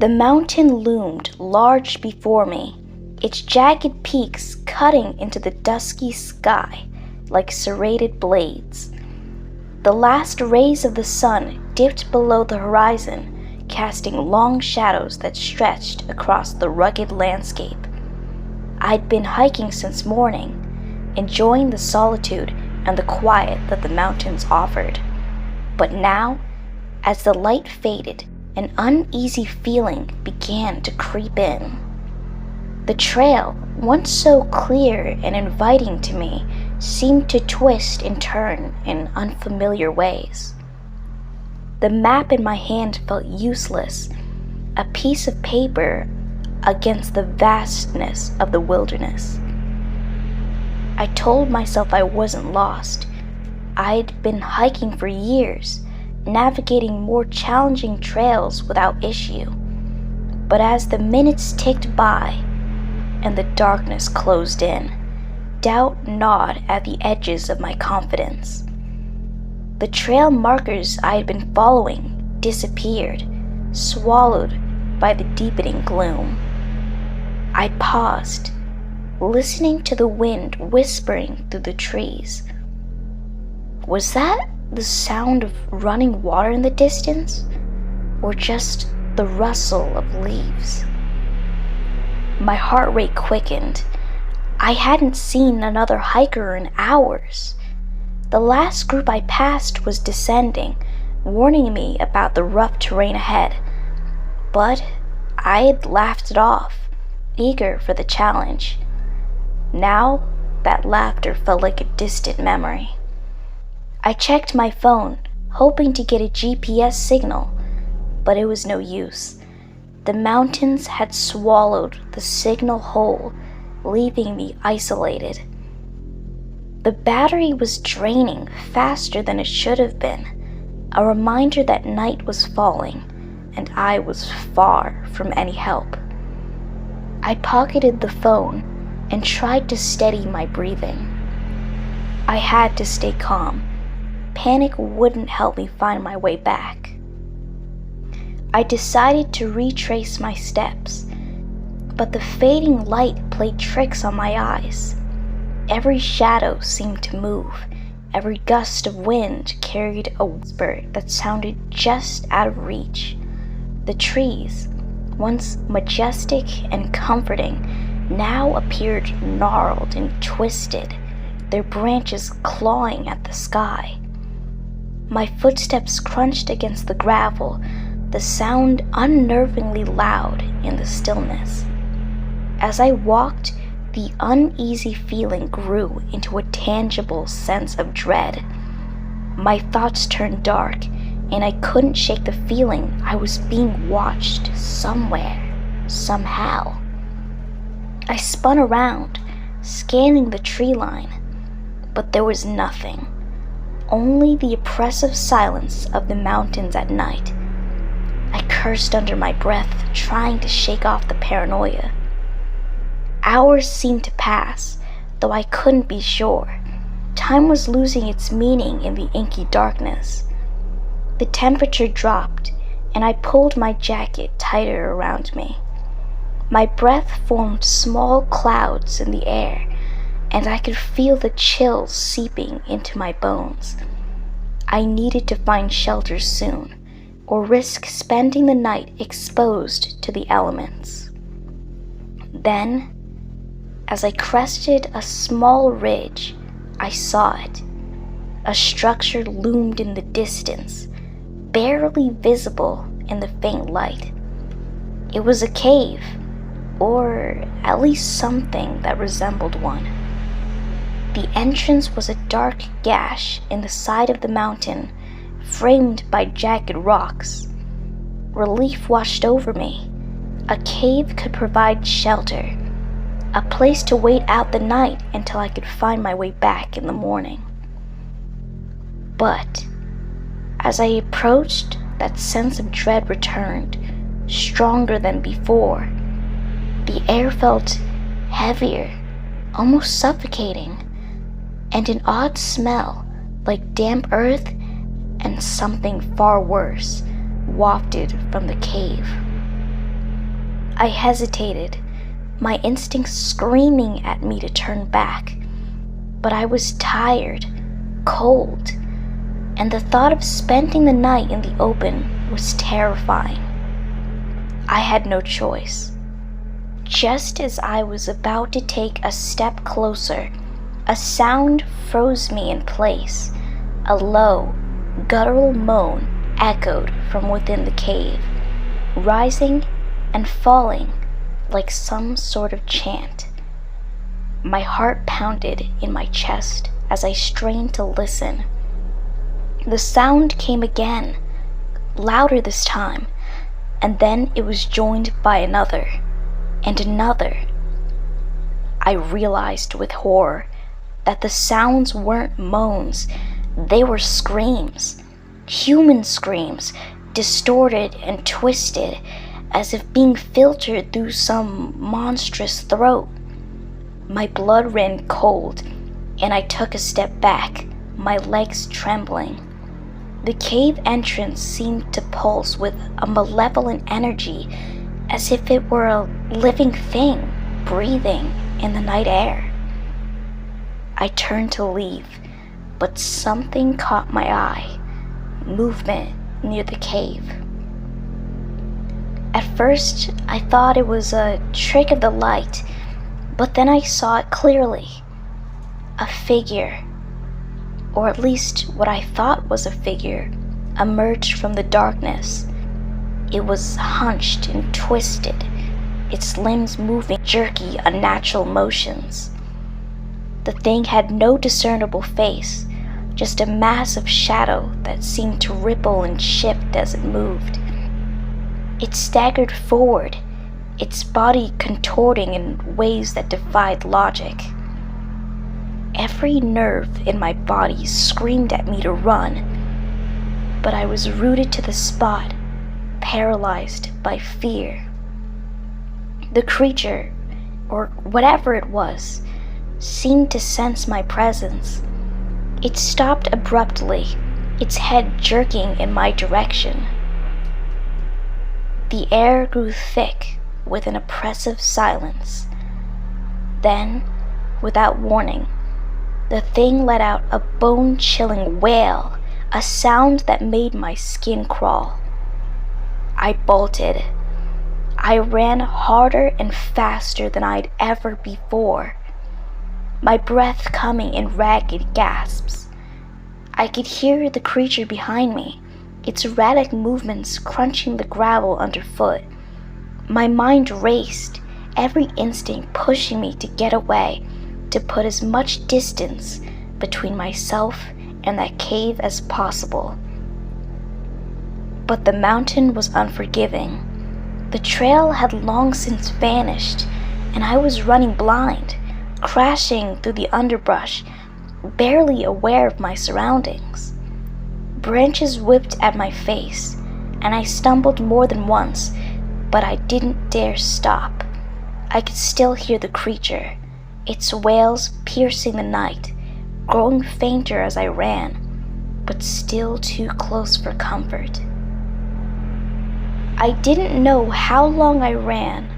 The mountain loomed large before me, its jagged peaks cutting into the dusky sky like serrated blades. The last rays of the sun dipped below the horizon, casting long shadows that stretched across the rugged landscape. I'd been hiking since morning, enjoying the solitude and the quiet that the mountains offered. But now, as the light faded, an uneasy feeling began to creep in. The trail, once so clear and inviting to me, seemed to twist and turn in unfamiliar ways. The map in my hand felt useless, a piece of paper against the vastness of the wilderness. I told myself I wasn't lost. I'd been hiking for years, navigating more challenging trails without issue. But as the minutes ticked by and the darkness closed in, doubt gnawed at the edges of my confidence. The trail markers I had been following disappeared, swallowed by the deepening gloom. I paused, listening to the wind whispering through the trees. Was that the sound of running water in the distance, or just the rustle of leaves? My heart rate quickened. I hadn't seen another hiker in hours. The last group I passed was descending, warning me about the rough terrain ahead. But I had laughed it off, eager for the challenge. Now, that laughter felt like a distant memory. I checked my phone, hoping to get a GPS signal, but it was no use. The mountains had swallowed the signal whole, leaving me isolated. The battery was draining faster than it should have been, a reminder that night was falling, and I was far from any help. I pocketed the phone and tried to steady my breathing. I had to stay calm. Panic wouldn't help me find my way back. I decided to retrace my steps, but the fading light played tricks on my eyes. Every shadow seemed to move. Every gust of wind carried a whisper that sounded just out of reach. The trees, once majestic and comforting, now appeared gnarled and twisted, their branches clawing at the sky. My footsteps crunched against the gravel, the sound unnervingly loud in the stillness. As I walked, the uneasy feeling grew into a tangible sense of dread. My thoughts turned dark, and I couldn't shake the feeling I was being watched somewhere, somehow. I spun around, scanning the tree line, but there was nothing. Only the oppressive silence of the mountains at night. I cursed under my breath, trying to shake off the paranoia. Hours seemed to pass, though I couldn't be sure. Time was losing its meaning in the inky darkness. The temperature dropped, and I pulled my jacket tighter around me. My breath formed small clouds in the air, and I could feel the chills seeping into my bones. I needed to find shelter soon, or risk spending the night exposed to the elements. Then, as I crested a small ridge, I saw it. A structure loomed in the distance, barely visible in the faint light. It was a cave, or at least something that resembled one. The entrance was a dark gash in the side of the mountain, framed by jagged rocks. Relief washed over me. A cave could provide shelter, a place to wait out the night until I could find my way back in the morning. But as I approached, that sense of dread returned, stronger than before. The air felt heavier, almost suffocating, and an odd smell, like damp earth and something far worse, wafted from the cave. I hesitated, my instincts screaming at me to turn back. But I was tired, cold, and the thought of spending the night in the open was terrifying. I had no choice. Just as I was about to take a step closer, a sound froze me in place. A low, guttural moan echoed from within the cave, rising and falling like some sort of chant. My heart pounded in my chest as I strained to listen. The sound came again, louder this time, and then it was joined by another, and another. I realized with horror that the sounds weren't moans, they were screams. Human screams, distorted and twisted, as if being filtered through some monstrous throat. My blood ran cold, and I took a step back, my legs trembling. The cave entrance seemed to pulse with a malevolent energy, as if it were a living thing breathing in the night air. I turned to leave, but something caught my eye. Movement near the cave. At first, I thought it was a trick of the light, but then I saw it clearly. A figure, or at least what I thought was a figure, emerged from the darkness. It was hunched and twisted, its limbs moving jerky, unnatural motions. The thing had no discernible face, just a mass of shadow that seemed to ripple and shift as it moved. It staggered forward, its body contorting in ways that defied logic. Every nerve in my body screamed at me to run, but I was rooted to the spot, paralyzed by fear. The creature, or whatever it was, seemed to sense my presence. It stopped abruptly, its head jerking in my direction. The air grew thick with an oppressive silence. Then, without warning, the thing let out a bone-chilling wail, a sound that made my skin crawl. I bolted. I ran harder and faster than I'd ever before, my breath coming in ragged gasps. I could hear the creature behind me, its erratic movements crunching the gravel underfoot. My mind raced, every instinct pushing me to get away, to put as much distance between myself and that cave as possible. But the mountain was unforgiving. The trail had long since vanished, and I was running blind, crashing through the underbrush, barely aware of my surroundings. Branches whipped at my face, and I stumbled more than once, but I didn't dare stop. I could still hear the creature, its wails piercing the night, growing fainter as I ran, but still too close for comfort. I didn't know how long I ran,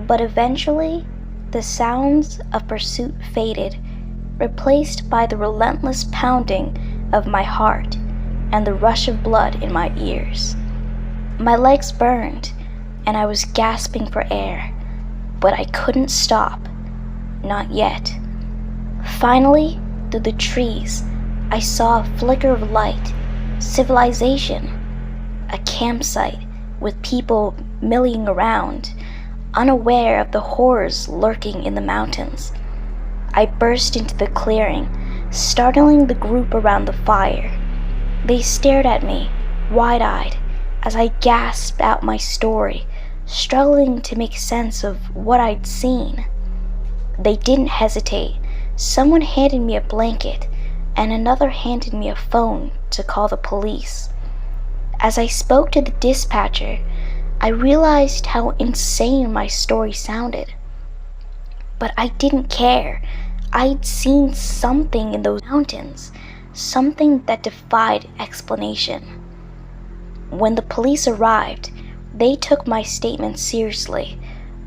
but eventually the sounds of pursuit faded, replaced by the relentless pounding of my heart and the rush of blood in my ears. My legs burned, and I was gasping for air, but I couldn't stop. Not yet. Finally, through the trees, I saw a flicker of light. Civilization. A campsite with people milling around, unaware of the horrors lurking in the mountains. I burst into the clearing, startling the group around the fire. They stared at me, wide-eyed, as I gasped out my story, struggling to make sense of what I'd seen. They didn't hesitate. Someone handed me a blanket, and another handed me a phone to call the police. As I spoke to the dispatcher, I realized how insane my story sounded. But I didn't care. I'd seen something in those mountains, something that defied explanation. When the police arrived, they took my statement seriously,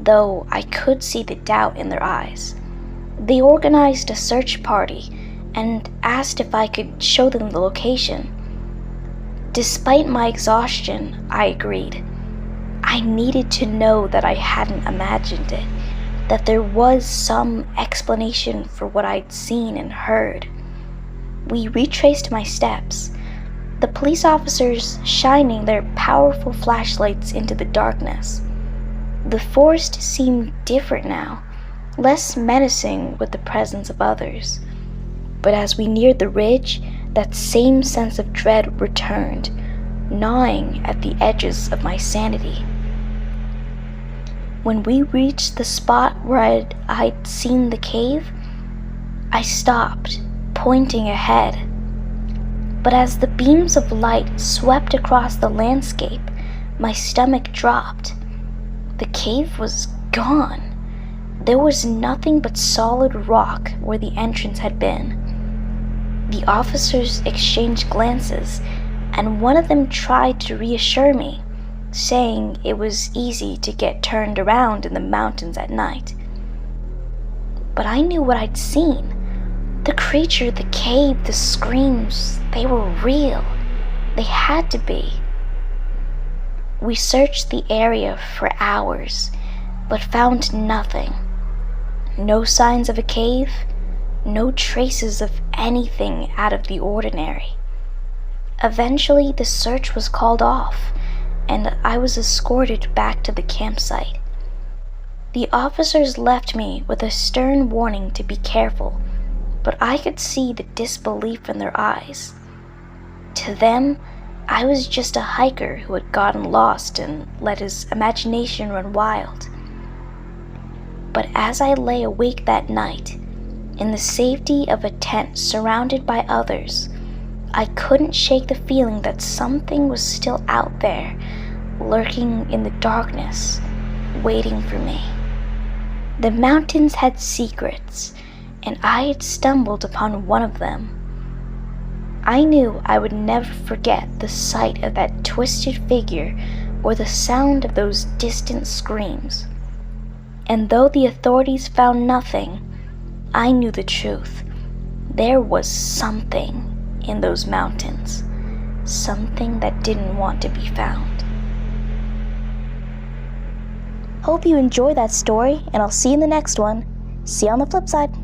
though I could see the doubt in their eyes. They organized a search party and asked if I could show them the location. Despite my exhaustion, I agreed. I needed to know that I hadn't imagined it, that there was some explanation for what I'd seen and heard. We retraced my steps, the police officers shining their powerful flashlights into the darkness. The forest seemed different now, less menacing with the presence of others. But as we neared the ridge, that same sense of dread returned, gnawing at the edges of my sanity. When we reached the spot where I'd seen the cave, I stopped, pointing ahead. But as the beams of light swept across the landscape, my stomach dropped. The cave was gone. There was nothing but solid rock where the entrance had been. The officers exchanged glances, and one of them tried to reassure me, saying it was easy to get turned around in the mountains at night. But I knew what I'd seen. The creature, the cave, the screams, they were real. They had to be. We searched the area for hours, but found nothing. No signs of a cave, no traces of anything out of the ordinary. Eventually, the search was called off, and I was escorted back to the campsite. The officers left me with a stern warning to be careful, but I could see the disbelief in their eyes. To them, I was just a hiker who had gotten lost and let his imagination run wild. But as I lay awake that night, in the safety of a tent surrounded by others, I couldn't shake the feeling that something was still out there, lurking in the darkness, waiting for me. The mountains had secrets, and I had stumbled upon one of them. I knew I would never forget the sight of that twisted figure or the sound of those distant screams. And though the authorities found nothing, I knew the truth. There was something in those mountains, something that didn't want to be found. Hope you enjoyed that story, and I'll see you in the next one. See you on the flip side.